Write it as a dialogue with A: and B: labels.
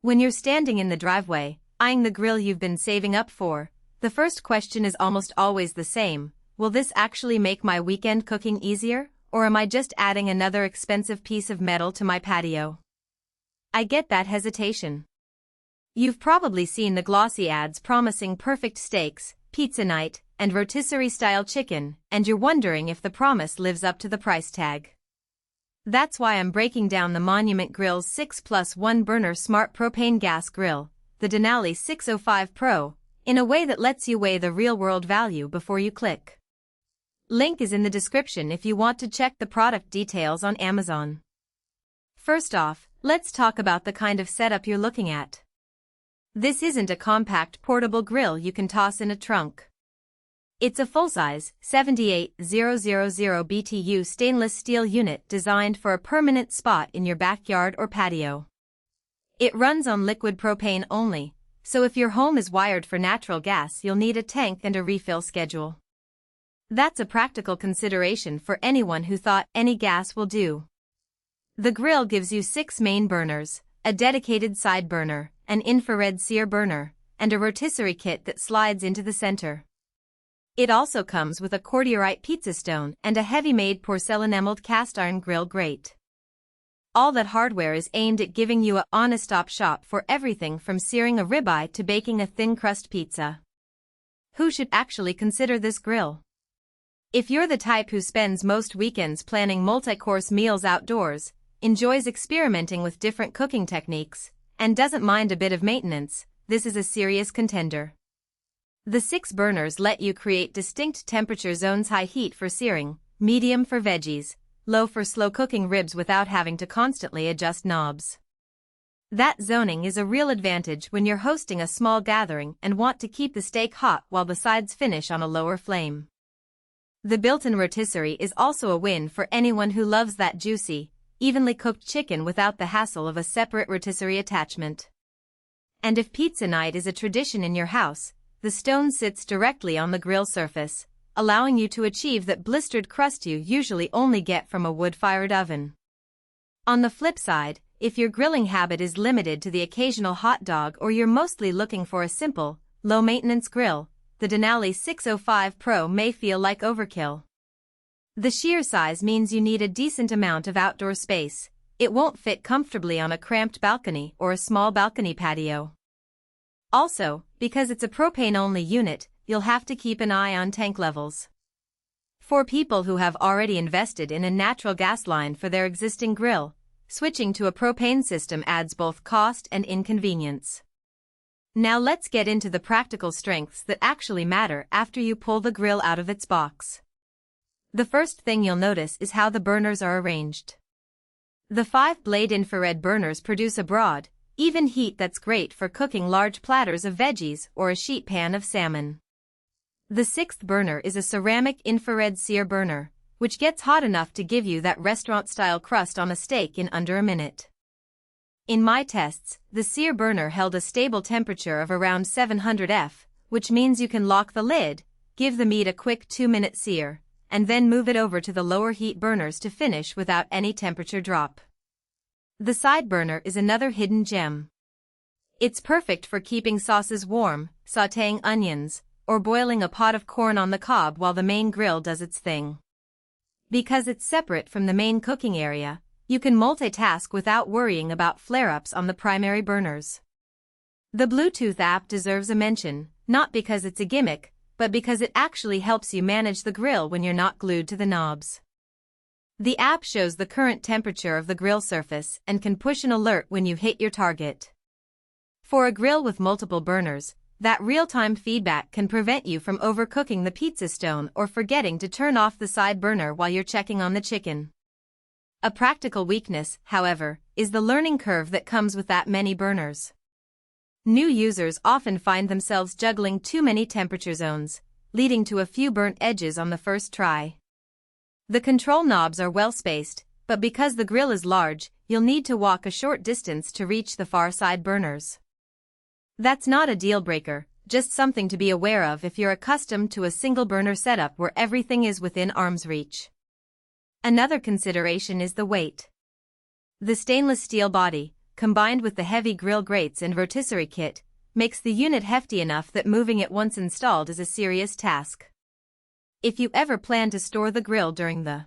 A: When you're standing in the driveway, eyeing the grill you've been saving up for, the first question is almost always the same: will this actually make my weekend cooking easier, or am I just adding another expensive piece of metal to my patio? I get that hesitation. You've probably seen the glossy ads promising perfect steaks, pizza night, and rotisserie-style chicken, and you're wondering if the promise lives up to the price tag. That's why I'm breaking down the Monument Grill's 6+1 burner smart propane gas grill, the Denali 605 Pro, in a way that lets you weigh the real-world value before you click. Link is in the description if you want to check the product details on Amazon. First off, let's talk about the kind of setup you're looking at. This isn't a compact portable grill you can toss in a trunk. It's a full-size, 78000 BTU stainless steel unit designed for a permanent spot in your backyard or patio. It runs on liquid propane only, so if your home is wired for natural gas, you'll need a tank and a refill schedule. That's a practical consideration for anyone who thought any gas will do. The grill gives you 6 main burners, a dedicated side burner, an infrared Sear burner, and a rotisserie kit that slides into the center. It also comes with a cordierite pizza stone and a heavy-made porcelain-enameled cast-iron grill grate. All that hardware is aimed at giving you a one-stop shop for everything from searing a ribeye to baking a thin-crust pizza. Who should actually consider this grill? If you're the type who spends most weekends planning multi-course meals outdoors, enjoys experimenting with different cooking techniques, and doesn't mind a bit of maintenance, this is a serious contender. The 6 burners let you create distinct temperature zones: high heat for searing, medium for veggies, low for slow cooking ribs without having to constantly adjust knobs. That zoning is a real advantage when you're hosting a small gathering and want to keep the steak hot while the sides finish on a lower flame. The built-in rotisserie is also a win for anyone who loves that juicy, evenly cooked chicken without the hassle of a separate rotisserie attachment. And if pizza night is a tradition in your house, the stone sits directly on the grill surface, allowing you to achieve that blistered crust you usually only get from a wood-fired oven. On the flip side, if your grilling habit is limited to the occasional hot dog or you're mostly looking for a simple, low-maintenance grill, the Denali 605 Pro may feel like overkill. The sheer size means you need a decent amount of outdoor space. It won't fit comfortably on a cramped balcony or a small balcony patio. Also, because it's a propane-only unit, you'll have to keep an eye on tank levels. For people who have already invested in a natural gas line for their existing grill, switching to a propane system adds both cost and inconvenience. Now let's get into the practical strengths that actually matter after you pull the grill out of its box. The first thing you'll notice is how the burners are arranged. The 5-blade infrared burners produce a broad, even heat that's great for cooking large platters of veggies or a sheet pan of salmon. The 6th burner is a ceramic infrared Sear burner, which gets hot enough to give you that restaurant-style crust on a steak in under a minute. In my tests, the Sear burner held a stable temperature of around 700 F, which means you can lock the lid, give the meat a quick 2-minute sear, and then move it over to the lower heat burners to finish without any temperature drop. The side burner is another hidden gem. It's perfect for keeping sauces warm, sautéing onions, or boiling a pot of corn on the cob while the main grill does its thing. Because it's separate from the main cooking area, you can multitask without worrying about flare-ups on the primary burners. The Bluetooth app deserves a mention, not because it's a gimmick, but because it actually helps you manage the grill when you're not glued to the knobs. The app shows the current temperature of the grill surface and can push an alert when you hit your target. For a grill with multiple burners, that real-time feedback can prevent you from overcooking the pizza stone or forgetting to turn off the side burner while you're checking on the chicken. A practical weakness, however, is the learning curve that comes with that many burners. New users often find themselves juggling too many temperature zones, leading to a few burnt edges on the first try. The control knobs are well spaced, but because the grill is large, you'll need to walk a short distance to reach the far side burners. That's not a deal breaker, just something to be aware of if you're accustomed to a single burner setup where everything is within arm's reach. Another consideration is the weight. The stainless steel body, combined with the heavy grill grates and rotisserie kit, makes the unit hefty enough that moving it once installed is a serious task. If you ever plan to store the grill during the